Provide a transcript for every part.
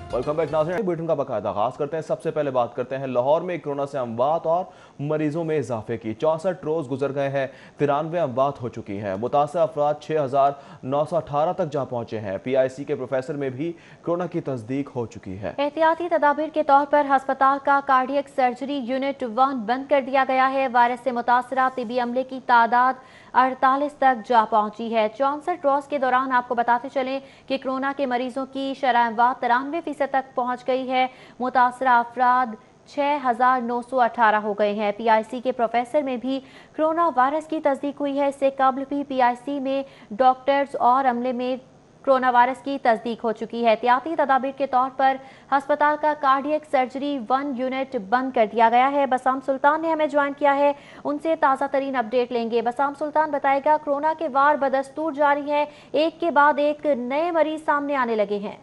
Welcome back नाज़रीन। Bulletin का बाकायदा आगाज करते हैं। सबसे पहले बात करते हैं लाहौर में कोरोना से अमवात और मरीजों में इजाफे की। 64 रोज गुजर गए हैं, 93 अमवात हो चुकी हैं। मुतासर अफराद 6918 तक जा पहुंचे हैं। PIC के प्रोफेसर में भी कोरोना की तस्दीक हो चुकी है। एहतियाती तदाबीर के तौर पर अस्पताल का कार्डियक सर्जरी यूनिट 1 बंद कर दिया गया है। वायरस से मुतासरा तिबी अमले की तादाद 48 तक जा पहुंची है। 64 रोज के दौरान आपको बताते चलें कि कोरोना के मरीजों की शरह अमवात 93% तक पहुंच गई है। मुतासरा अफराद 6918 हो गए हैं। PIC के प्रोफेसर में भी कोरोना वायरस की तस्दीक हुई है। इससे कबल भी PIC में डॉक्टर्स और अमले में कोरोना वायरस की तस्दीक हो चुकी है। एहतियाती तदाबीर के तौर पर अस्पताल का कार्डियक सर्जरी 1 यूनिट बंद कर दिया गया है। बसाम सुल्तान ने हमें ज्वाइन किया है, उनसे ताज़ा तरीन अपडेट लेंगे। बसाम सुल्तान बताएगा, कोरोना के वार बदस्तूर जारी है, एक के बाद एक नए मरीज सामने आने लगे हैं।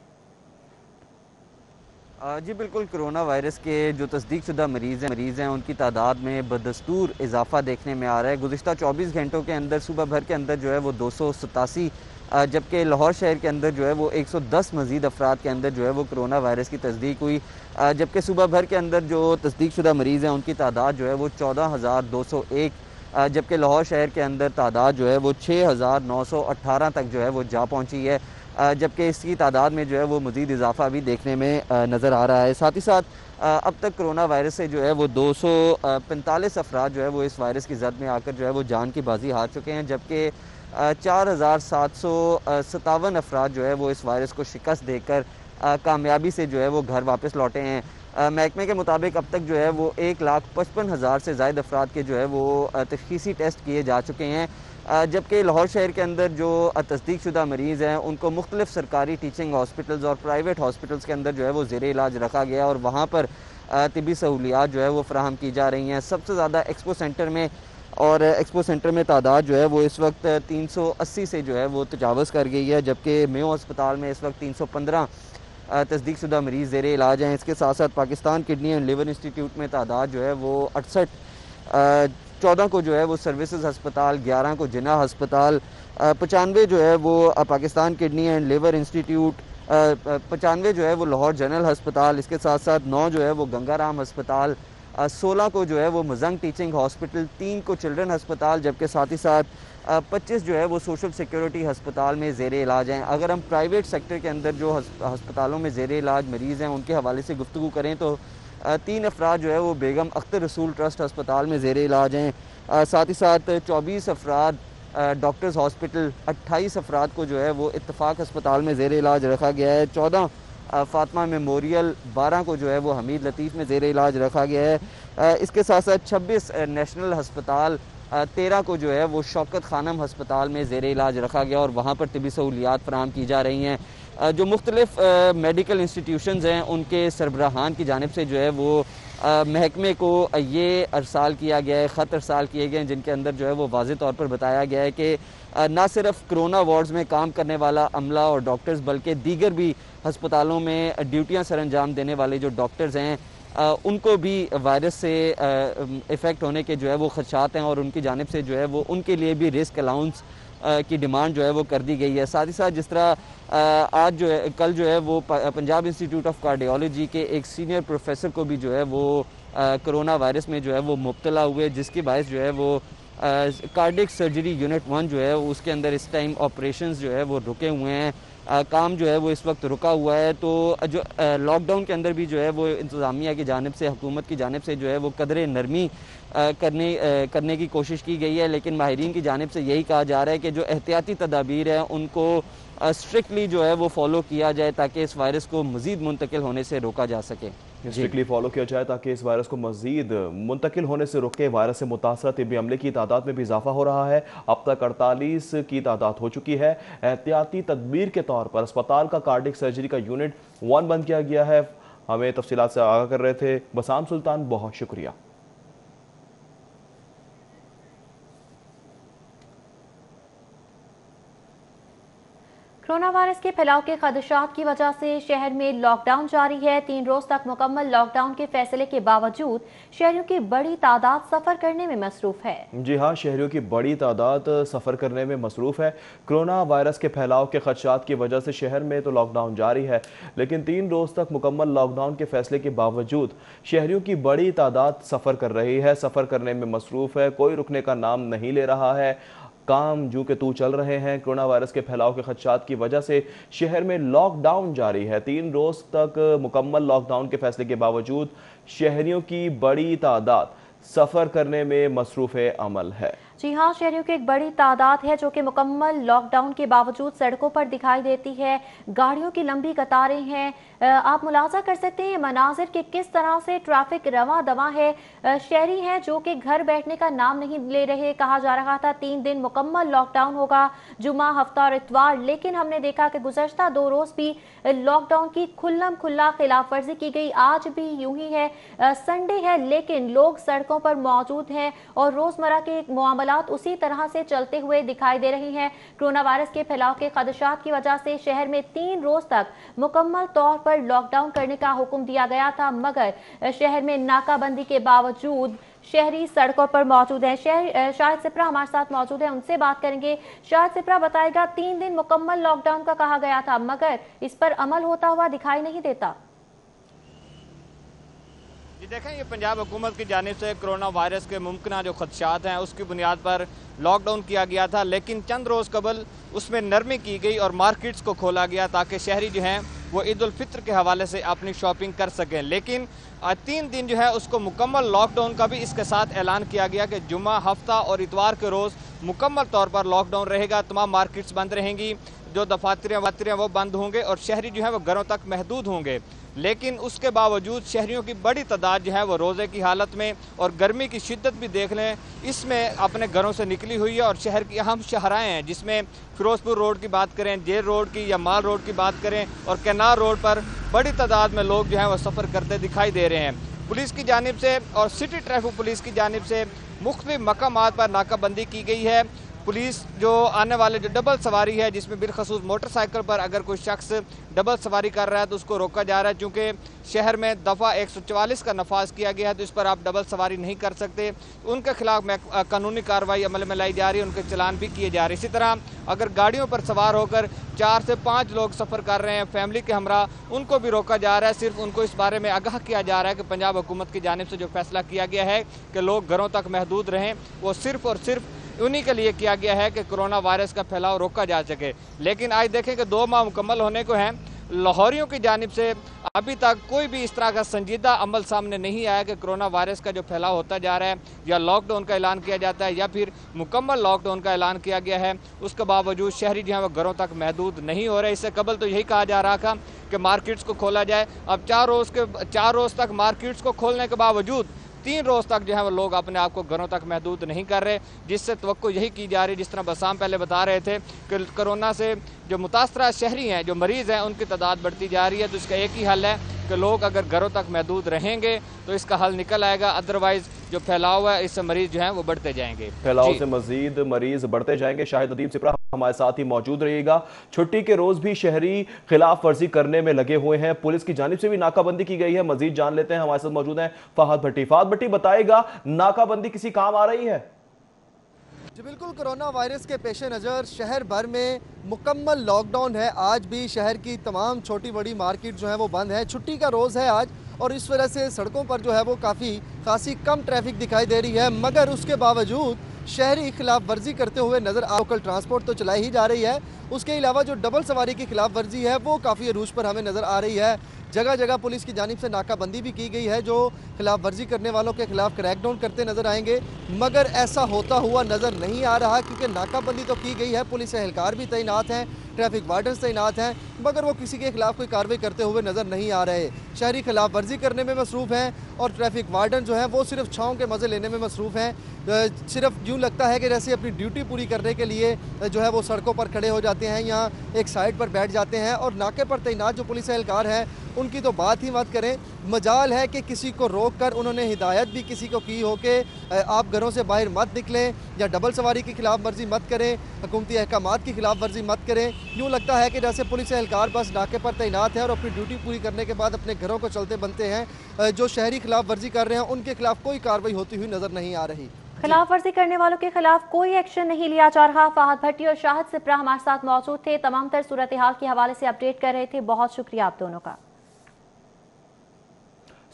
जी बिल्कुल, कोरोना वायरस के जो तस्दीक शुदा मरीज़ हैं उनकी तादाद में बदस्तूर इजाफा देखने में आ रहा है। गुज़िश्ता 24 घंटों के अंदर सुबह भर के अंदर जो है वो 287, जबकि लाहौर शहर के अंदर जो है वो 110 मज़ीद अफराद के अंदर जो है वो कोरोना वायरस की तस्दीक हुई। जबकि सुबह भर के अंदर जो तस्दीक शुदा मरीज़ हैं उनकी तादाद जो है वो 14,201, जबकि लाहौर शहर के अंदर तादाद जो है वो 6,918 तक जो है वो जा पहुँची है। जबकि इसकी तादाद में जो है वो मज़ीद इजाफा भी देखने में नज़र आ रहा है। साथ ही साथ अब तक कोरोना वायरस से जो है वो 245 अफराद जो है वो इस वायरस की जद में आकर जो है वो जान की बाजी हार चुके हैं, जबकि 4757 अफराद जो है वो इस वायरस को शिकस्त देकर कामयाबी से जो है वो घर वापस लौटे हैं। महकमे के मुताबिक अब तक जो है वो 1,55,000 से ज़ायद अफराद के जो है वो तशख़ीसी टेस्ट किए जा चुके हैं। जबकि लाहौर शहर के अंदर जो तस्दीक शुदा मरीज़ हैं उनको मुख्तलिफ सरकारी टीचिंग हॉस्पिटल्स और प्राइवेट हॉस्पिटल्स के अंदर जो है वो ज़ेरे इलाज रखा गया और वहाँ पर तिबी सहूलियात जो है वो फ़राहम की जा रही हैं। सबसे ज़्यादा एक्सपो सेंटर में, और एक्सपो सेंटर में तादाद जो है वो इस वक्त 380 से जो है वो तजावज़ कर गई है, जबकि मेयो अस्पताल में इस वक्त 315 तस्दीक शुदा मरीज़ ज़ेरे इलाज हैं। इसके साथ साथ Pakistan kidney and liver institute में तादाद जो है वो 68, 14 को जो है वो सर्विसेज अस्पताल, 11 को जिन्ना अस्पताल, 95 जो है वो Pakistan kidney and liver institute, 95 जो है वो लाहौर जनरल अस्पताल, इसके साथ साथ 9 जो है वो गंगाराम अस्पताल, 16 को जो है वो मजंग टीचिंग हॉस्पिटल, 3 को चिल्ड्रन अस्पताल, जबकि साथ ही साथ 25 जो है वो सोशल सिक्योरिटी अस्पताल में ज़ेरे इलाज हैं। अगर हम प्राइवेट सेक्टर के अंदर जो अस्पतालों में ज़ेरे इलाज मरीज़ हैं उनके हवाले से गुफ्तगू करें तो 3 अफराद जो है वो बेगम अख्तर रसूल ट्रस्ट अस्पताल में ज़ेरे इलाज हैं। साथ ही साथ 24 अफराद डॉक्टर्स हॉस्पिटल, 28 अफराद को जो है वो इत्तफाक अस्पताल में ज़ेरे इलाज रखा गया है। 14 फ़ातिमा मेमोरियल, 12 को जो है वो हमीद लतीफ़ में ज़ेरे इलाज रखा गया है। इसके साथ साथ 26 नेशनल हस्पताल, 13 को जो है वो शौकत खानम हस्पताल में ज़ेरे इलाज रखा गया और वहाँ पर तिबी सहूलियात फराहम की जा रही हैं। जो मुख्तलिफ मेडिकल इंस्टीट्यूशंस हैं उनके सरबराहान की जानिब से जो है वो महकमे को ये अरसाल किया गया है, ख़त अरसाल किए गए हैं, जिनके अंदर जो है वो वाज़ेह तौर पर बताया गया है कि ना सिर्फ कोरोना वार्ड्स में काम करने वाला अमला और डॉक्टर्स बल्कि दीगर भी हस्पतालों में ड्यूटियाँ सर अंजाम देने वाले जो डॉक्टर्स हैं उनको भी वायरस से इफ़ेक्ट होने के जो है वो खदशात हैं और उनकी जानिब से जो है वो उनके लिए भी रिस्क अलाउंस की डिमांड जो है वो कर दी गई है। साथ ही साथ जिस तरह आज जो है, कल जो है वो पंजाब इंस्टीट्यूट ऑफ कार्डियोलॉजी के एक सीनियर प्रोफेसर को भी जो है वो कोरोना वायरस में जो है वो मुब्तला हुए, जिसकी बायस जो है वो कार्डियक सर्जरी यूनिट 1 जो है उसके अंदर इस टाइम ऑपरेशंस जो है वो रुके हुए हैं, काम जो है वो इस वक्त रुका हुआ है। तो जो लॉकडाउन के अंदर भी जो है वो इंतज़ामिया की जानिब से, हुकूमत की जानिब से जो है वो कदरे नरमी करने की कोशिश की गई है, लेकिन माहिरीन की जानिब से यही कहा जा रहा है कि जो एहतियाती तदाबीर है उनको स्ट्रिक्टली जो है वो फॉलो किया जाए ताकि इस वायरस को मज़ीद मुंतकिल होने से रोका जा सके। स्ट्रिक्टली फॉलो किया जाए ताकि इस वायरस को मजीद मुंतकिल होने से रोके। वायरस से मुतासर तिब्बी अमले की तादाद में भी इजाफा हो रहा है। अब तक 48 की तादाद हो चुकी है। एहतियाती तदबीर के तौर पर अस्पताल का कार्डियक सर्जरी का यूनिट 1 बंद किया गया है। हमें तफसीलात से आगाह कर रहे थे बसाम सुल्तान, बहुत शुक्रिया। कोरोना वायरस के फैलाव के खदशात की वजह से शहर में लॉकडाउन जारी है। 3 रोज तक मुकम्मल लॉकडाउन के फैसले के बावजूद शहरियों की बड़ी तादाद सफर करने में मसरूफ है। जी हाँ, शहरियों की बड़ी तादाद सफर करने में मसरूफ है। कोरोना वायरस के फैलाव के खदशात की वजह से शहर में तो लॉकडाउन जारी है, लेकिन 3 रोज तक मुकम्मल लॉकडाउन के फैसले के बावजूद शहरियों की बड़ी तादाद सफर कर रही है, सफर करने में मसरूफ है। कोई रुकने का नाम नहीं ले रहा है, काम जू के तू चल रहे हैं। कोरोना वायरस के फैलाव के खदशात की वजह से शहर में लॉकडाउन जारी है। 3 रोज तक मुकम्मल लॉकडाउन के फैसले के बावजूद शहरियों की बड़ी तादाद सफर करने में मसरूफ अमल है। जी हाँ, शहरियों की एक बड़ी तादाद है जो कि मुकम्मल लॉकडाउन के बावजूद सड़कों पर दिखाई देती है। गाड़ियों की लंबी कतारें हैं। आप मुलाजा कर सकते हैं मनाजिर के किस तरह से ट्रैफिक रवां दवा है। शहरी हैं जो कि घर बैठने का नाम नहीं ले रहे। कहा जा रहा था 3 दिन मुकम्मल लॉकडाउन होगा, जुमा, हफ्ता और इतवार, लेकिन हमने देखा कि गुज़श्ता 2 रोज भी लॉकडाउन की खुल्लम खुल्ला खिलाफ वर्जी की गई। आज भी यूं ही है, संडे है लेकिन लोग सड़कों पर मौजूद हैं और रोजमर्रा के मामलात उसी तरह से चलते हुए दिखाई दे रही हैं। कोरोना वायरस के फैलाव के खदशात की वजह से शहर में 3 रोज तक मुकम्मल तौर पर लॉकडाउन करने का हुक्म दिया गया था, मगर शहर में नाकाबंदी के बावजूद शहरी सड़कों पर मौजूद हैं। शाहिद सिप्रा हमारे साथ मौजूद है, उनसे बात करेंगे। शाहिद सिप्रा बताएगा, 3 दिन मुकम्मल लॉकडाउन का कहा गया था मगर इस पर अमल होता हुआ दिखाई नहीं देता। जी देखें, ये पंजाब हुकूमत की जानिब से कोरोना वायरस के मुमकिन जो खदशात हैं उसकी बुनियाद पर लॉकडाउन किया गया था, लेकिन चंद रोज़ कबल उसमें नरमी की गई और मार्केट्स को खोला गया ताकि शहरी जो हैं वो ईद उल फित्र के हवाले से अपनी शॉपिंग कर सकें। लेकिन 3 दिन जो है उसको मुकम्मल लॉकडाउन का भी इसके साथ ऐलान किया गया कि जुमा, हफ्ता और इतवार के रोज़ मुकम्मल तौर पर लॉकडाउन रहेगा। तमाम मार्केट्स बंद रहेंगी, जो दफातरें वो बंद होंगे और शहरी जो है वो घरों तक महदूद होंगे। लेकिन उसके बावजूद शहरियों की बड़ी तादाद जो है वो रोज़े की हालत में और गर्मी की शिद्दत भी देख लें, इसमें अपने घरों से निकली हुई है। और शहर की अहम शाहराएँ हैं जिसमें फिरोजपुर रोड की बात करें, जेल रोड की या माल रोड की बात करें और कैनार रोड पर बड़ी तादाद में लोग जो हैं वो सफ़र करते दिखाई दे रहे हैं। पुलिस की जानिब से और सिटी ट्रैफिक पुलिस की जानिब से मुख्तलिफ मकामात पर नाकाबंदी की गई है। पुलिस जो आने वाले जो डबल सवारी है, जिसमें बिलखसूस मोटरसाइकिल पर अगर कोई शख्स डबल सवारी कर रहा है तो उसको रोका जा रहा है, चूँकि शहर में दफ़ा 144 का नफाज किया गया है तो इस पर आप डबल सवारी नहीं कर सकते। उनके खिलाफ कानूनी कार्रवाई अमल में लाई जा रही है, उनके चलान भी किए जा रहे हैं। इसी तरह अगर गाड़ियों पर सवार होकर 4 से 5 लोग सफ़र कर रहे हैं फैमिली के हमरा, उनको भी रोका जा रहा है। सिर्फ उनको इस बारे में आगाह किया जा रहा है कि पंजाब हुकूमत की जानिब से जो फैसला किया गया है कि लोग घरों तक महदूद रहें, वो सिर्फ और सिर्फ उन्हीं के लिए किया गया है कि कोरोना वायरस का फैलाव रोका जा सके। लेकिन आज देखें कि 2 माह मुकम्मल होने को हैं, लाहौरियों की जानिब से अभी तक कोई भी इस तरह का संजीदा अमल सामने नहीं आया कि कोरोना वायरस का जो फैलाव होता जा रहा है या लॉकडाउन का ऐलान किया जाता है या फिर मुकम्मल लॉकडाउन का ऐलान किया गया है। उसके बावजूद शहरी जो है वो घरों तक महदूद नहीं हो रहे। इससे कबल तो यही कहा जा रहा था कि मार्केट्स को खोला जाए। अब 4 रोज़ तक मार्केट्स को खोलने के बावजूद 3 रोज़ तक जो है वो लोग अपने आप को घरों तक महदूद नहीं कर रहे, जिससे तवक्को यही की जा रही, जिस तरह बसाम पहले बता रहे थे कि कोरोना से जो मुतासरा शहरी हैं, जो मरीज़ हैं, उनकी तादाद बढ़ती जा रही है। तो इसका एक ही हल है कि लोग अगर घरों तक महदूद रहेंगे तो इसका हल निकल आएगा, अदरवाइज जो फैलाव है इससे मरीज जो हैं वो बढ़ते जाएंगे। फैलाव से मजीद मरीज बढ़ते जाएंगे। शाहिद नदीम सिप्रा हमारे साथ ही मौजूद रहिएगा। छुट्टी के रोज भी शहरी खिलाफ वर्जी करने में लगे हुए हैं, पुलिस की जानिब से भी नाकाबंदी की गई है। मजीद जान लेते हैं, हमारे साथ मौजूद हैं फहद भट्टी। फहद भट्टी बताएगा, नाकाबंदी किसी काम आ रही है? जी बिल्कुल, कोरोना वायरस के पेश नज़र शहर भर में मुकम्मल लॉकडाउन है। आज भी शहर की तमाम छोटी बड़ी मार्केट जो है वो बंद है। छुट्टी का रोज़ है आज और इस वजह से सड़कों पर जो है वो खासी कम ट्रैफिक दिखाई दे रही है, मगर उसके बावजूद शहरी खिलाफ वर्जी करते हुए नज़र लोकल ट्रांसपोर्ट तो चलाई ही जा रही है। उसके अलावा जो डबल सवारी की खिलाफ वर्जी है वो काफ़ी अरूज पर हमें नज़र आ रही है। जगह जगह पुलिस की जानिब से नाकाबंदी भी की गई है, जो खिलाफ वर्जी करने वालों के खिलाफ क्रैकडाउन करते नजर आएंगे, मगर ऐसा होता हुआ नज़र नहीं आ रहा क्योंकि नाकाबंदी तो की गई है, पुलिस एहलकार भी तैनात हैं, ट्रैफिक वार्डन्स तैनात हैं, मगर वो किसी के खिलाफ कोई कार्रवाई करते हुए नज़र नहीं आ रहे। शहरी खिलाफ वर्जी करने में मसरूफ़ हैं और ट्रैफिक वार्डन जो हैं वो सिर्फ छाँव के मज़े लेने में मसरूफ़ हैं। सिर्फ यूँ लगता है कि जैसे अपनी ड्यूटी पूरी करने के लिए जो है वो सड़कों पर खड़े हो जाते हैं, यहाँ एक साइड पर बैठ जाते हैं और नाके पर तैनात जो पुलिस एहलकार हैं उनकी तो बात ही मत करें। मजाल है कि किसी को रोक कर उन्होंने हिदायत भी किसी को की हो कि आप घरों से बाहर मत निकलें या डबल सवारी की खिलाफ वर्जी मत करें, हुकूमती अहकामात की खिलाफ वर्जी मत करें, यूँ लगता है कि जैसे पुलिस एहलकार बस नाके पर तैनात है और अपनी ड्यूटी पूरी करने के बाद अपने घरों को चलते बनते हैं। जो शहरी खिलाफ वर्जी कर रहे हैं उनके खिलाफ कोई कार्रवाई होती हुई नजर नहीं आ रही। खिलाफ वर्जी करने वालों के खिलाफ कोई एक्शन नहीं लिया जा रहा। फहद भट्टी और शाहिद सिप्रा हमारे साथ मौजूद थे, तमाम तर सूरत हाल के हवाले से अपडेट कर रहे थे। बहुत शुक्रिया आप दोनों का।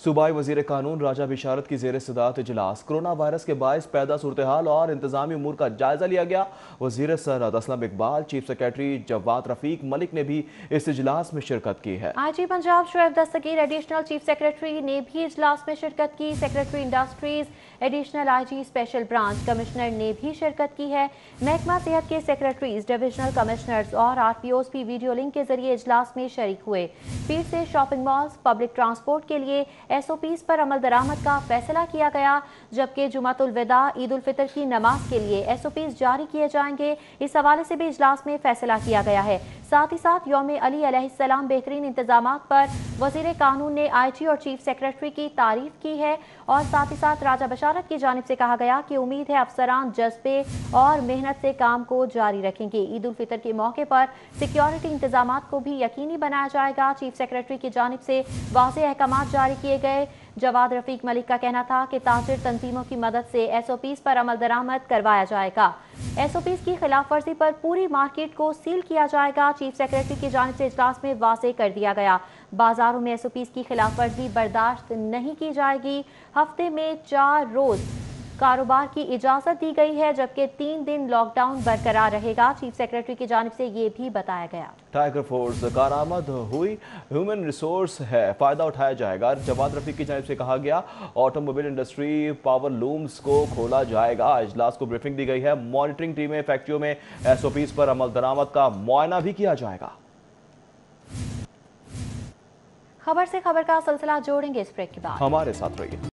सूबाई वजीर कानून राजा बिशारत की जेर सदारत इजलास कोरोना वायरस के बायस पैदा सूरत हाल और इंतजामी उमूर का जायजा लिया गया। वजीर सरहद असलम इकबाल, चीफ सेक्रेटरी जवाद रफीक मलिक ने भी इस इजलास में शिरकत की है। IG पंजाब शुएब दस्तगीर एडिशनल चीफ सेक्रेटरी ने भी इजलास में शिरकत की। Secretary industries additional IG special branch commissioner ने भी शिरकत की है। महकमा सेहत के सेक्रेटरीज, डिविजनल कमिश्नर्स और RPOs भी वीडियो लिंक के जरिए इजलास में शरीक हुए। पीर से शॉपिंग मॉल्स, पब्लिक ट्रांसपोर्ट के लिए SOPs पर अमल दरामद का फैसला किया गया, जबकि जुमातुल विदा, ईद उल फितर की नमाज के लिए SOPs जारी किए जाएंगे। इस हवाले से भी इजलास में फैसला किया गया है। साथ ही साथ यौम अली अलैहिस्सलाम बेहतरीन इंतजामात पर वजीर कानून ने IG और चीफ सेक्रेटरी की तारीफ की है और साथ ही साथ राजा बशारत की जानिब से कहा गया कि उम्मीद है अफसरान जज्बे और मेहनत से काम को जारी रखेंगे। ईद उल फितर के मौके पर सिक्योरिटी इंतजामात को भी यकीनी बनाया जाएगा। चीफ सेक्रेटरी की जानिब से वाज़ेह अहकामात जारी किए गए। जवाद रफीक मलिक का कहना था कि ताजिर तंजीमों की मदद से SOPs पर अमल दरामद करवाया जाएगा। SOPs की खिलाफ वर्जी पर पूरी मार्केट को सील किया जाएगा। चीफ सेक्रेटरी की जानिब से इजलास में वाज़ेह कर दिया गया, बाजारों में SOPs की खिलाफ वर्जी बर्दाश्त नहीं की जाएगी। हफ्ते में 4 रोज कारोबार की इजाजत दी गई है, जबकि 3 दिन लॉकडाउन बरकरार रहेगा। चीफ सेक्रेटरी की जानिब से ये भी बताया गया। टाइगर फोर्स कारआमद हुई, ह्यूमन रिसोर्स है, फायदा उठाया जाएगा। जवाद रफीक की जानिब से कहा गया ऑटोमोबाइल इंडस्ट्री, पावर लूम्स को खोला जाएगा। इजलास को ब्रीफिंग दी गई है। मॉनिटरिंग टीमें फैक्ट्रियों में SOPs पर अमल दरामद का मुआयना भी किया जाएगा। खबर से खबर का सिलसिला जोड़ेंगे इस ब्रेक के बाद। हमारे साथ रहिए।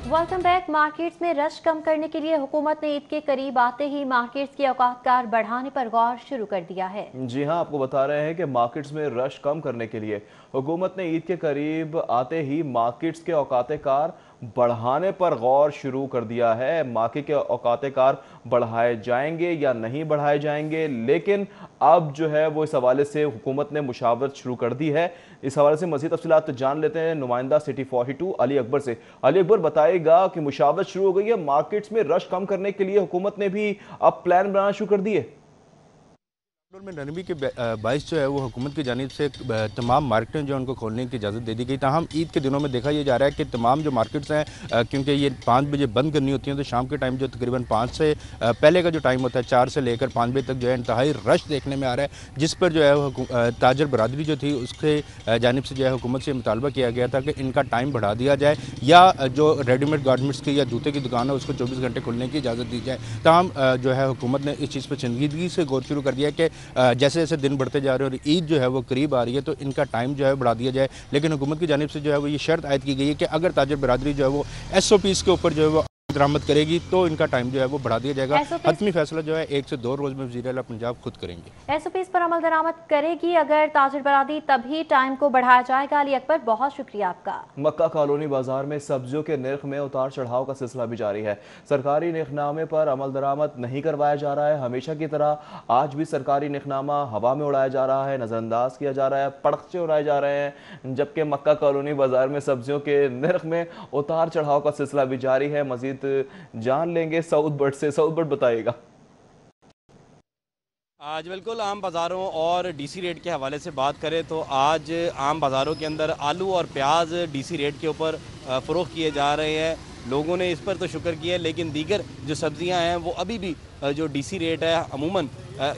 Welcome back. मार्केट्स में रश कम करने के लिए हुकूमत ने ईद के करीब आते ही मार्केट्स की औकातकार बढ़ाने पर गौर शुरू कर दिया है। जी हां, आपको बता रहे हैं कि मार्केट्स में रश कम करने के लिए हुकूमत ने ईद के करीब आते ही मार्केट्स के औकातकार बढ़ाने पर गौर शुरू कर दिया है। मार्केट के औकातकार बढ़ाए जाएंगे या नहीं बढ़ाए जाएंगे, लेकिन अब जो है वो इस हवाले से हुकूमत ने मुशावरत शुरू कर दी है। इस हवाले से मज़ीद तफसीलात जान लेते हैं नुमाइंदा सिटी 42 अली अकबर से। अली अकबर बताएगा कि मुशावरत शुरू हो गई है, मार्केट्स में रश कम करने के लिए हुकूमत ने भी अब प्लान बनाना शुरू कर दिए। में नरमी के बाइस जो है वो हुकूमत की जानिब से तमाम मार्केटें जो उनको खोलने की इजाज़त दे दी गई। ताहम ईद के दिनों में देखा यह जा रहा है कि तमाम जो मार्केट्स हैं, क्योंकि ये 5 बजे बंद करनी होती हैं, तो शाम के टाइम जो तकरीबन 5 से पहले का जो टाइम होता है 4 से लेकर 5 बजे तक जो है इंतहाई रश देखने में आ रहा है, जिस पर जो है ताजर बरादरी जो थी उसके जानिब से जो है हुकूमत से मुतालबा किया गया था कि इनका टाइम बढ़ा दिया जाए या जो रेडीमेड गारमेंट्स की या जूते की दुकान है उसको 24 घंटे खुलने की इजाज़त दी जाए। ताहम जो है हुकूमत ने इस चीज़ पर संजीदगी से गौर शुरू कर दिया कि जैसे जैसे दिन बढ़ते जा रहे हैं और ईद जो है वो करीब आ रही है तो इनका टाइम जो है बढ़ा दिया जाए। लेकिन हुकूमत की जानिब से जो है वो ये शर्त आयद की गई है कि अगर ताजर बरादरी जो है वो SOPs के ऊपर जो है वो दरामद करेगी तो इनका टाइम जो है वो बढ़ा दिया जाएगा। हतमी फैसला जो है 1 से 2 रोज में वज़ीर आला पंजाब खुद करेंगे। SOPs पर अमल दरामद करेगी अगर ताजिर बरादरी, तभी टाइम को बढ़ाया जाएगा। अली अकबर, बहुत शुक्रिया आपका। मक्का कॉलोनी बाजार में सब्जियों के नर्ख में उतार चढ़ाव का सिलसिला भी जारी है। सरकारी नर्खनामे पर अमल दरामद नहीं करवाया जा रहा है। हमेशा की तरह आज भी सरकारी नर्खनामा हवा में उड़ाया जा रहा है, नज़रअंदाज किया जा रहा है, पड़चे उड़ाए जा रहे हैं, जबकि मक्का कॉलोनी बाजार में सब्जियों के नर्ख में उतार चढ़ाव का सिलसिला भी जारी है। मजीद जान लेंगे सऊद बट से। सऊद बट बताइएगा। आज बिल्कुल आम बाज़ारों और DC रेट के हवाले से बात करें तो आज आम बाज़ारों के अंदर आलू और प्याज DC रेट के ऊपर फ़रोख्त किए जा रहे हैं। लोगों ने इस पर तो शुक्र किया है, लेकिन दीगर जो सब्ज़ियां हैं वो अभी भी जो DC रेट है अमूमन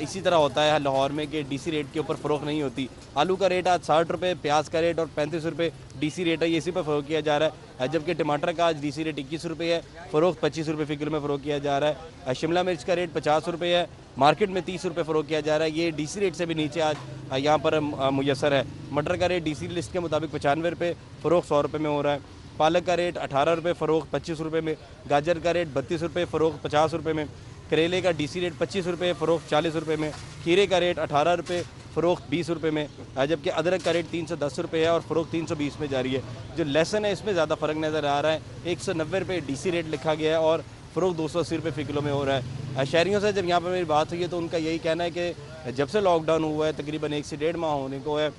इसी तरह होता है लाहौर में कि DC रेट के ऊपर फ़रोख्त नहीं होती। आलू का रेट आज 60 रुपये, प्याज का रेट और 35 रुपये DC रेट है, ये इसी पर फ़रोख्त किया जा रहा है। जबकि टमाटर का आज DC रेट 21 रुपये है, फ़रोख्त 25 रुपये फ़िक्र में फ़रोख्त किया जा रहा है। शिमला मिर्च का रेट 50 रुपये है, मार्केट में 30 रुपये फ़रोख्त किया जा रहा है। ये DC रेट से भी नीचे आज यहाँ पर मुयसर है। मटर का रेट DC लिस्ट के मुताबिक 95 रुपये, फ़रोख्त 100 रुपये में हो रहा है। पालक का रेट 18 रुपये, फ़रोख्त 25 रुपये में। गाजर का रेट 32 रुपये, फ़रोख्त 50 रुपये में। करेले का DC रेट 25 रुपये, फ़रोख्त 40 रुपये में। खीरे का रेट 18 रुपये, फ़रोख्त 20 रुपये में। जबकि अदरक का रेट 310 रुपये है और फ़रोख्त 320 में जारी है। जो लहसुन है इसमें ज़्यादा फ़र्क नज़र आ रहा है, 190 रुपये DC रेट लिखा गया है और फ़रोख्त 280 रुपये फ़ी किलो में हो रहा है। शहरियों से जब यहाँ पर मेरी बात हुई है तो उनका यही कहना है कि जब से लॉकडाउन हुआ है तकरीबन 1 से 1.5 माह होने को है,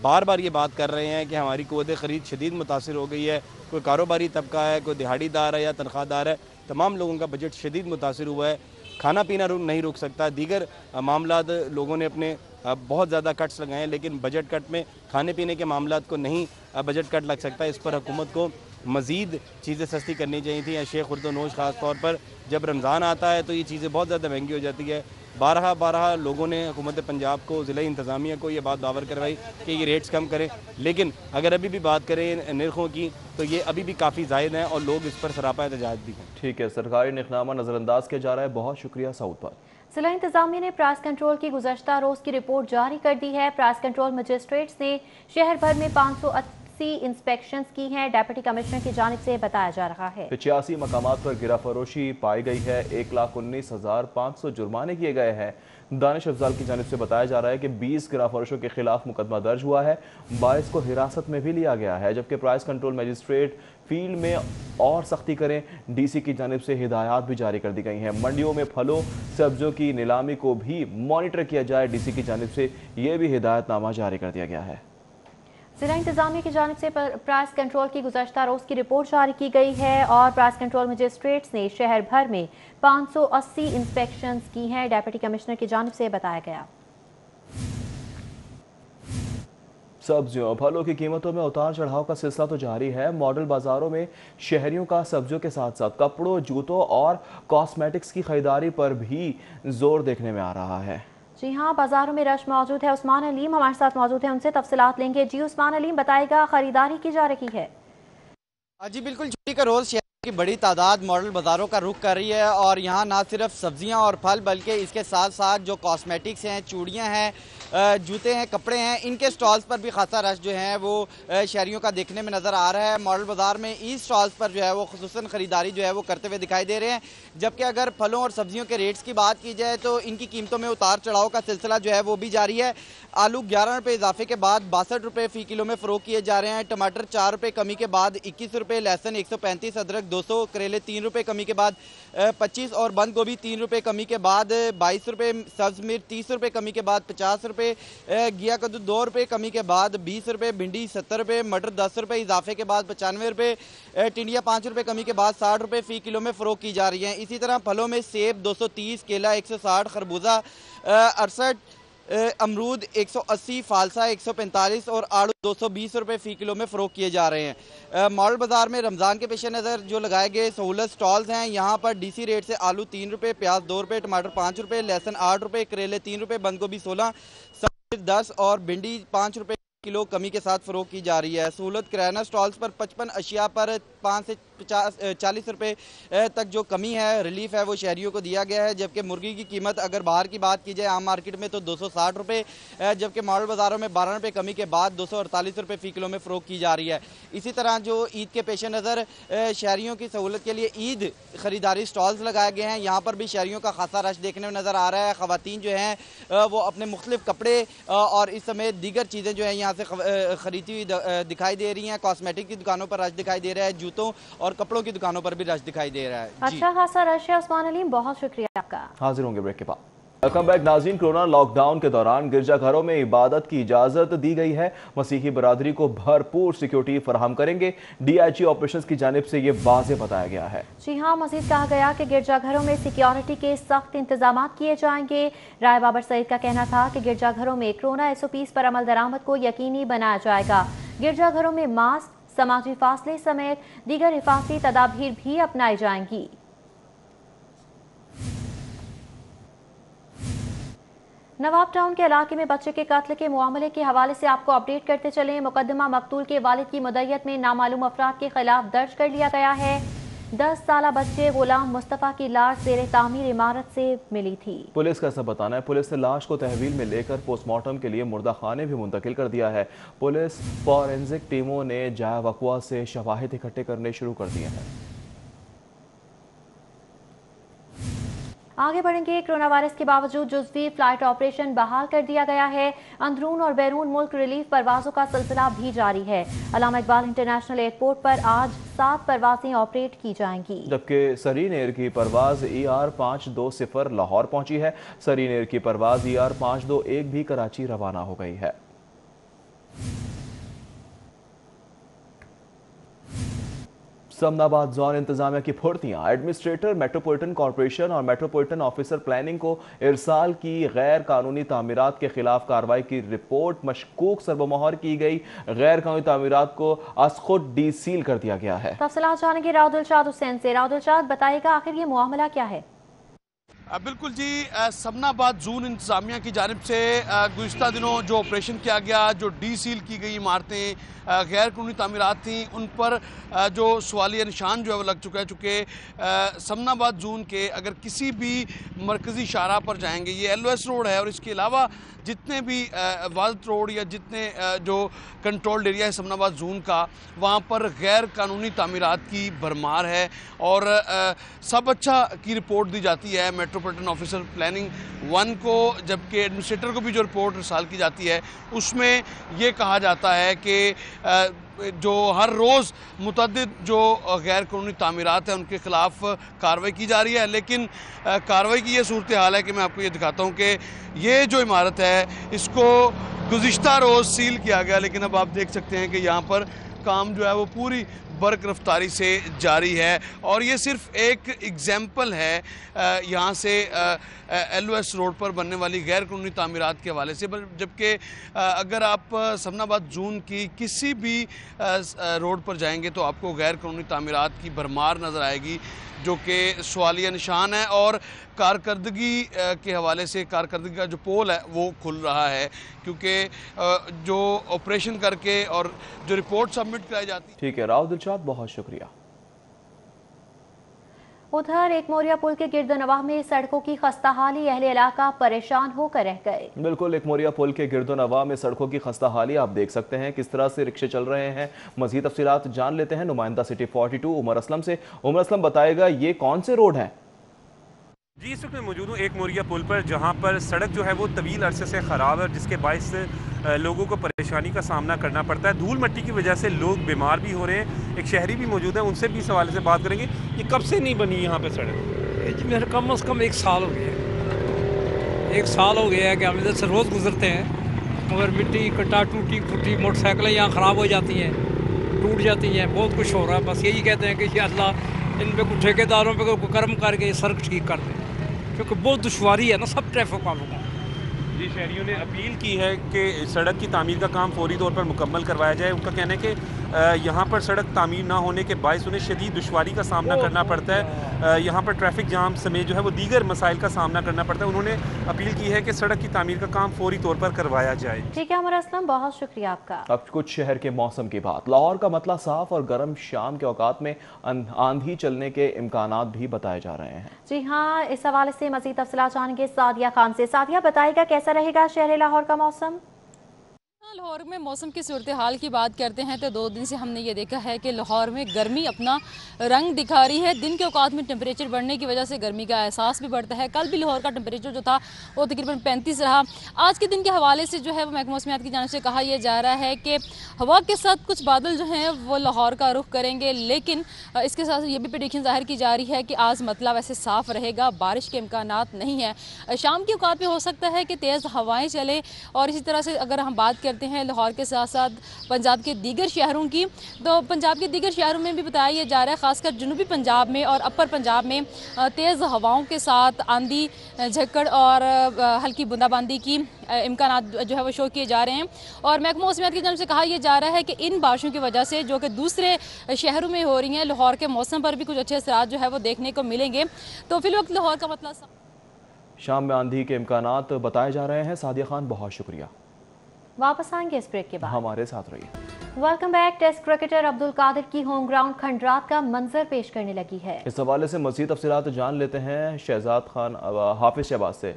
बार बार ये बात कर रहे हैं कि हमारी क़ुव्वत ख़रीद शदीद मुतासिर हो गई है। कोई कारोबारी तबका है, कोई दिहाड़ीदार है या तनख्वाहदार है, तमाम लोगों का बजट शदीद मुतासिर हुआ है। खाना पीना नहीं रुक सकता। दीगर मामलात लोगों ने अपने बहुत ज़्यादा कट्स लगाए हैं, लेकिन बजट कट में खाने पीने के मामलात को नहीं बजट कट लग सकता। इस पर हुकूमत को मज़ीद चीज़ें सस्ती करनी चाहिए थी। शेख खुर्दनोश ख़ास तौर पर जब रमज़ान आता है तो ये चीज़ें बहुत ज़्यादा महंगी हो जाती है। बारहा लोगों ने हुकूमत पंजाब को, ज़िला इंतज़ामिया को ये बात दावर करवाई कि ये रेट्स कम करें, लेकिन अगर अभी भी बात करें निर्खों की तो ये अभी भी काफ़ी ज़ायद हैं और लोग इस पर सरापा एहतजाज भी हैं। ठीक है, सरकारी निकनामा नज़रअंदाज किया जा रहा है। बहुत शुक्रिया सऊद पर। जिला इंतजामिया ने प्राइस कंट्रोल की गुज़श्ता रोज़ की रिपोर्ट जारी कर दी है। प्राइस कंट्रोल मजिस्ट्रेट्स ने शहर भर में 580 इंस्पेक्शन की हैं, डेप्यूटी कमिश्नर की जानिब से बताया जा रहा है। 85 मकामात पर गिरा फरोशी पाई गई है। 1,19,500 जुर्माने किए गए हैं। दानिश अफजाल की जानिब से बताया जा रहा है कि 20 गिरा फरोशों के खिलाफ मुकदमा दर्ज हुआ है। 22 को हिरासत में भी लिया गया है, जबकि प्राइस कंट्रोल मजिस्ट्रेट फील्ड में और सख्ती करें, डीसी की जानिब से हिदायत भी जारी कर दी गई हैं। मंडियों में फलों सब्जियों की नीलामी को भी मॉनिटर किया जाए, डीसी की जानिब से यह भी हिदायतनामा जारी कर दिया गया है। जिला इंतजामिया की जानिब से प्राइस कंट्रोल की गुज़श्ता रोज़ की रिपोर्ट जारी की गई है और प्राइस कंट्रोल मजिस्ट्रेट्स ने शहर भर में 580 इंस्पेक्शन की हैं, डेप्यूटी कमिश्नर की जानिब से बताया गया। सब्जियों फलों की कीमतों में उतार चढ़ाव का सिलसिला तो जारी है। मॉडल बाजारों में शहरियों का सब्जियों के साथ साथ कपड़ों, जूतों और कॉस्मेटिक्स की खरीदारी पर भी जोर देखने में आ रहा है। जी हाँ, बाजारों में रश मौजूद है। उस्मान अलीम हमारे साथ मौजूद है, उनसे तफसीलात लेंगे। जी उस्मान अलीम, बताएगा खरीदारी की जा रही है? जी बिल्कुल, छुट्टी का रोज़ शहर की बड़ी तादाद मॉडल बाज़ारों का रुख कर रही है और यहाँ ना सिर्फ सब्जियाँ और फल बल्कि इसके साथ साथ जो कॉस्मेटिक्स हैं, चूड़ियाँ हैं, जूते हैं, कपड़े हैं, इनके स्टॉल्स पर भी खासा रश जो है वो शहरियों का देखने में नज़र आ रहा है। मॉडल बाज़ार में ई स्टॉल्स पर जो है वो खुसूसन ख़रीदारी जो है वो करते हुए दिखाई दे रहे हैं, जबकि अगर फलों और सब्जियों के रेट्स की बात की जाए तो इनकी कीमतों में उतार चढ़ाव का सिलसिला जो है वो भी जारी है। आलू 11 रुपये इजाफे के बाद 62 रुपये फ़ी किलो में फ़रोख्त किए जा रहे हैं। टमाटर 4 रुपये कमी के बाद 21 रुपये, लहसुन 135, अदरक 200, करेले 3 रुपये कमी के बाद 25 और बंद गोभी 3 रुपये कमी के बाद 22 रुपये, सब्ज़ मिर्च 30 रुपये कमी के बाद 50 रुपये, घिया कद्दू 2 रुपये कमी के बाद 20 रुपये, भिंडी 70 रुपये, मटर 10 रुपये इजाफे के बाद 95 रुपये, टिंडिया 5 रुपये कमी के बाद 60 रुपये फ़ी किलो में फ़रोख्त की जा रही हैं। इसी तरह फलों में सेब 230, केला 160, खरबूजा 68, अमरूद 180, फालसा 145 और आड़ू 220 रुपये फ़ी किलो में फ़रोख्त किए जा रहे हैं। मॉडल बाज़ार में रमज़ान के पेश नज़र जो लगाए गए सहूलत स्टॉल्स हैं, यहाँ पर डीसी रेट से आलू 3 रुपये, प्याज 2 रुपये, टमाटर 5 रुपये, लहसुन 8 रुपये, करेले 3 रुपये, बंद गोभी 16, 10 और भिंडी 5 रुपये किलो कमी के साथ फ़रोख्त की जा रही है। सहूलत किराना स्टॉल्स पर 55 अशिया पर 5 से 40 रुपये तक जो कमी है, रिलीफ है, वो शहरियों को दिया गया है। जबकि मुर्गी की कीमत अगर बाहर की बात की जाए आम मार्केट में तो 260 रुपये, जबकि मॉडल बाज़ारों में 12 रुपये कमी के बाद 248 रुपये फ़ी किलो में फ़रोख्त की जा रही है। इसी तरह जो ईद के पेश नज़र शहरियों की सहूलत के लिए ईद ख़रीदारी स्टॉल्स लगाए गए हैं, यहाँ पर भी शहरियों का खासा रश देखने में नज़र आ रहा है। ख़वातीन जो हैं वो अपने मुख्तलिफ कपड़े और इस समय दीगर चीज़ें जो हैं यहाँ से ख़रीदती हुई दिखाई दे रही हैं। कॉस्मेटिक की दुकानों पर रश दिखाई दे रहा है, जूतों और कपड़ों की दुकानों पर भी रश दिखाई दे रहा है। अच्छा खासा रश है। उस्मान अलीम, बहुत शुक्रिया आपका। हाजिर होंगे ब्रेक के बाद। वेलकम बैक नाज़रीन। कोरोना लॉकडाउन के दौरान गिरजाघरों में इबादत की इजाज़त दी गई है। मसीही बरादरी को भरपूर सिक्योरिटी फराहम करेंगे, DIG ऑपरेशंस की जानिब से ये वाज़ेह बताया गया है। जी हाँ, मज़ीद कहा गया कि गिरजाघरों में सिक्योरिटी के सख्त इंतजाम किए जाएंगे। राय बाबर सईद का कहना था कि गिरजाघरों में कोरोना SOPs पर अमल दरामद को यकीनी बनाया जाएगा। गिरजाघरों में मास्क, समाजी फासले समेत दीगर हिफाजती तदाबीर भी अपनाई जाएंगी। नवाब टाउन के इलाके में बच्चे के कत्ल के मामले के हवाले से आपको अपडेट करते चले। मुकदमा मकतूल के वालिद की मुद्दत में नामालूम अफराद के खिलाफ दर्ज कर लिया गया है। 10 साला बच्चे गुलाम मुस्तफ़ा की लाश ज़ेरे तामीर इमारत से मिली थी। पुलिस का ऐसा बताना है। पुलिस ने लाश को तहवील में लेकर पोस्टमार्टम के लिए मुर्दा खाने भी मुंतकिल कर दिया है। पुलिस फॉरेंसिक टीमों ने जाए वक़्वा से शवाहिद इकट्ठे करने शुरू कर दिए हैं। आगे बढ़ेंगे। कोरोना वायरस के बावजूद जुज़वी फ्लाइट ऑपरेशन बहाल कर दिया गया है। अंदरून और बैरून मुल्क रिलीफ परवाजों का सिलसिला भी जारी है। अल्लामा इकबाल इंटरनेशनल एयरपोर्ट पर आज 7 परवाजें ऑपरेट की जाएंगी, जबकि सरीन एयर की परवाज ER520 लाहौर पहुंची है। सरीन एयर की परवाज ER521 भी कराची रवाना हो गई है। समनाबाद जोन इंतजामिया की फुर्तियां एडमिनिस्ट्रेटर मेट्रोपॉलिटन कॉरपोरेशन और मेट्रोपॉलिटन ऑफिसर प्लानिंग को इरसाल की गैर कानूनी तामीरात के खिलाफ कार्रवाई की रिपोर्ट मशकूक सरबमोहर की गई। गैर कानूनी तामीरात को आज खुद डीसील कर दिया गया है। तफसीलात जानेंगे राउदुलशाद हुसैन से। राउदुलशाद, बताइएगा आखिर ये मामला क्या है? बिल्कुल जी, समनाबाद जोन इंतजामिया की जानिब से गुज़िश्ता दिनों जो ऑपरेशन किया गया, जो डीसील की गई इमारतें गैर कानूनी तामीरात थी, उन पर जो सवालिया निशान जो है वो लग चुका है। चूँकि समनाबाद जोन के अगर किसी भी मरकज़ी शाहराह पर जाएंगे, ये LOS रोड है और इसके अलावा जितने भी वाज़त रोड या जितने जो कंट्रोल्ड एरिया है समनाबाद जोन का, वहाँ पर गैर कानूनी तामीरात की भरमार है। और सब अच्छा की रिपोर्ट दी जाती है मेट्रोपॉलिटन ऑफिसर प्लानिंग 1 को, जबकि एडमिनिस्ट्रेटर को भी जो रिपोर्ट रिसाल की जाती है उसमें ये कहा जाता है कि जो हर रोज़ मुतअद्दिद जो गैर कानूनी तामीरात हैं उनके ख़िलाफ़ कार्रवाई की जा रही है। लेकिन कार्रवाई की ये सूरत हाल है कि मैं आपको ये दिखाता हूँ कि ये जो इमारत है इसको गुज़िश्ता रोज़ सील किया गया, लेकिन अब आप देख सकते हैं कि यहाँ पर काम जो है वो पूरी बर्क रफ्तारी से जारी है। और ये सिर्फ एक एग्जाम्पल है यहाँ से LOS रोड पर बनने वाली गैर कानूनी तामीरात के हवाले से। जबकि अगर आप समनाबाद जोन की किसी भी रोड पर जाएंगे तो आपको गैर कानूनी तामीरात की भरमार नज़र आएगी, जो कि सवालिया निशान है। और कारकर्दगी के हवाले से कारकर्दगी का जो पोल है वो खुल रहा है, क्योंकि जो ऑपरेशन करके और जो रिपोर्ट सबमिट कराई जाती है। ठीक है राउदुलशाद, बहुत शुक्रिया। उधर एक मोरिया पुल के गिरदोनवाह में सड़कों की खस्ताहाली, अहले इलाका परेशान होकर रह गए। बिल्कुल, एक मोरिया पुल के गिरदोनवाह में सड़कों की खस्ताहाली आप देख सकते हैं, किस तरह से रिक्शे चल रहे हैं। मजीद तफसीलात जान लेते हैं नुमाइंदा सिटी 42 उमर असलम से। उमर असलम, बताएगा ये कौन से रोड हैं? जी, इस वक्त मैं मौजूद हूँ एक मोरिया पुल पर, जहाँ पर सड़क जो है वो तवील अरसे से ख़राब है, जिसके बायस लोगों को परेशानी का सामना करना पड़ता है। धूल मिट्टी की वजह से लोग बीमार भी हो रहे हैं। एक शहरी भी मौजूद है, उनसे भी इस हवाले से बात करेंगे। ये कब से नहीं बनी यहाँ पे सड़क? मेरे कम अज़ कम 1 साल हो गया। 1 साल हो गया है कि हम इधर से रोज़ गुजरते हैं, मगर मिट्टी कट्टा टूटी फूटी मोटरसाइकिलें यहाँ ख़राब हो जाती हैं, टूट जाती हैं, बहुत कुछ हो रहा है। बस यही कहते हैं कि अल्लाह इन पे कुछ ठेकेदारों पे कोई कर्म करके सड़क ठीक कर दें, क्योंकि बहुत दुश्वारी है ना सब ट्रैफिक वालों को। जी, शहरियों ने अपील की है कि सड़क की तामीर का काम फौरी तौर पर मुकम्मल करवाया जाए। उनका कहना है कि यहाँ पर सड़क तामीर ना होने के बायस उन्हें शदीद दुश्वारी का सामना करना पड़ता है। यहाँ पर ट्रैफिक जाम समेत जो है वो दीगर मसाइल का सामना करना पड़ता है। उन्होंने अपील की है कि सड़क की तामीर का काम फौरी तौर पर करवाया जाए। ठीक है उमर असलम, बहुत शुक्रिया आपका। अब कुछ शहर के मौसम की बात। लाहौर का मतला साफ और गर्म, शाम के औकात में आंधी चलने के इम्कानात भी बताए जा रहे हैं। जी हाँ, इस हवाले से मजीद तफसीलात जानेंगे सादिया खान से। सादिया, बताएगा कैसा रहेगा शहर लाहौर का मौसम? लाहौर में मौसम की सूरत हाल की बात करते हैं तो 2 दिन से हमने ये देखा है कि लाहौर में गर्मी अपना रंग दिखा रही है। दिन के औकात में टेम्परेचर बढ़ने की वजह से गर्मी का एहसास भी बढ़ता है। कल भी लाहौर का टेम्परेचर जो था वो तकरीबन 35 रहा। आज के दिन के हवाले से जो है वो महकमा मौसमियात की जानिब से कहा यह जा रहा है कि हवा के साथ कुछ बादल जो हैं वो लाहौर का रुख करेंगे, लेकिन इसके साथ ये भी प्रेडिक्शन जाहिर की जा रही है कि आज मतलब वैसे साफ़ रहेगा, बारिश के इम्कानात नहीं है। शाम के औकात में हो सकता है कि तेज़ हवाएँ चले। और इसी तरह से अगर हम बात करते हैं लाहौर के साथ साथ पंजाब के दीगर शहरों की, तो पंजाब के दीगर शहरों में भी बताया जा रहा है, खासकर जनूबी पंजाब में और अपर पंजाब में तेज़ हवाओं के साथ आंधी झक्कड़ और हल्की बूंदाबांदी की इम्कानात जो है वो शो किए जा रहे हैं। और महकमा मौसमियात की जानब से कहा यह जा रहा है कि इन बारिशों की वजह से जो कि दूसरे शहरों में हो रही हैं, लाहौर के मौसम पर भी कुछ अच्छे असरात जो है वो देखने को मिलेंगे। तो फिलवक्त लाहौर का मतलब शाम में आंधी के इम्कानात बताए जा रहे हैं। सादिया खान, बहुत शुक्रिया। वापस आएंगे इस ब्रेक के बाद, हमारे साथ रहिए। Welcome back. Test cricketer Abdul Qadir की होम ग्राउंड खंडरात का मंजर पेश करने लगी है। इस हवाले से मज़ीद तफसीलात जान लेते हैं शहजाद खान हाफिज शहबाज से।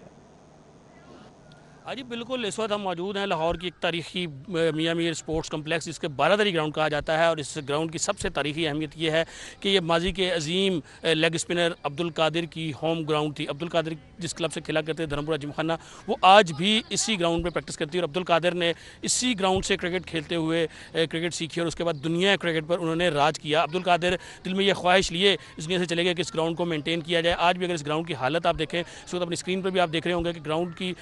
हाँ जी बिल्कुल, इस वक्त हम मौजूद हैं लाहौर की एक तारीखी मियां मीर स्पोर्ट्स कम्प्लेक्स, जिसके बारादरी ग्राउंड कहा जाता है। और इस ग्राउंड की सबसे तारीखी अहमियत ये है कि ये माजी के अजीम लेग स्पिनर अब्दुल कादिर की होम ग्राउंड थी। अब्दुल कादिर जिस क्लब से खेला करते थे धर्मपुरा जिमखाना, वो आज भी इसी ग्राउंड में प्रैक्टिस करती है। और अब्दुल कादिर ने इसी ग्राउंड से क्रिकेट खेलते हुए क्रिकेट सीखी और उसके बाद दुनिया क्रिकेट पर उन्होंने राज किया। अब्दुल कादिर दिल में ये ख्वाहिश लिए इस दुनिया से चले गए कि इस ग्राउंड को मेनटेन किया जाए। आज भी अगर इस ग्राउंड की हालत आप देखें, इस वक्त अपनी स्क्रीन पर भी आप देख रहे होंगे कि ग्राउंड की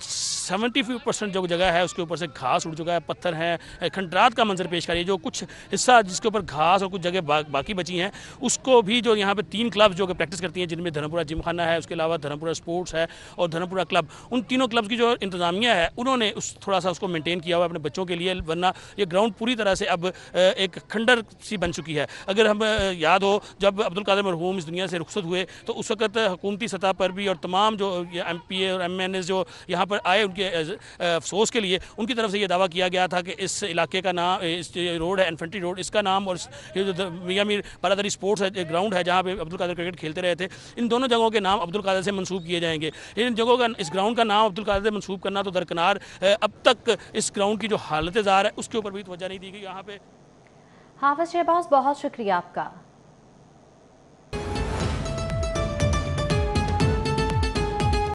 75% जो जगह है उसके ऊपर से घास उड़ चुका है, पत्थर हैं, खंडरात का मंजर पेश कर रही है। जो कुछ हिस्सा जिसके ऊपर घास और कुछ जगह बाकी बची हैं, उसको भी जो यहाँ पे 3 क्लब जो कि प्रैक्टिस करती हैं, जिनमें धर्मपुरा जिमखाना है, उसके अलावा धर्मपुरा स्पोर्ट्स है और धर्मपुरा क्लब, उन तीनों क्लब्स की जो इंतजामिया है उन्होंने थोड़ा सा उसको मेनटेन किया हुआ अपने बच्चों के लिए, वरना ये ग्राउंड पूरी तरह से अब एक खंडर सी बन चुकी है। अगर हम याद हो, जब अब्दुल कादिर मरहूम इस दुनिया से रुखसत हुए तो उस वक्त हुकूमती सतह पर भी और तमाम जो MPA और MNA जो यहाँ पर आए, उनके अफसोस के लिए उनकी तरफ से ये दावा किया गया था कि इस इलाके का नाम, इस रोड है इन्फेंट्री रोड, इसका नाम और ये जो मियां मीर बारादरी स्पोर्ट्स है ग्राउंड है जहाँ पे अब्दुल कादिर क्रिकेट खेलते रहे थे, इन दोनों जगहों के नाम अब्दुल कादिर से मंसूब किए जाएंगे। इन जगहों का, इस ग्राउंड का नाम अब्दुल कादिर से मंसूब करना तो दरकिनार, अब तक इस ग्राउंड की जो हालत ज़ार है उसके ऊपर भी तवज्जो नहीं दी गई यहाँ पे। हाफिज शहबाज, बहुत शुक्रिया आपका।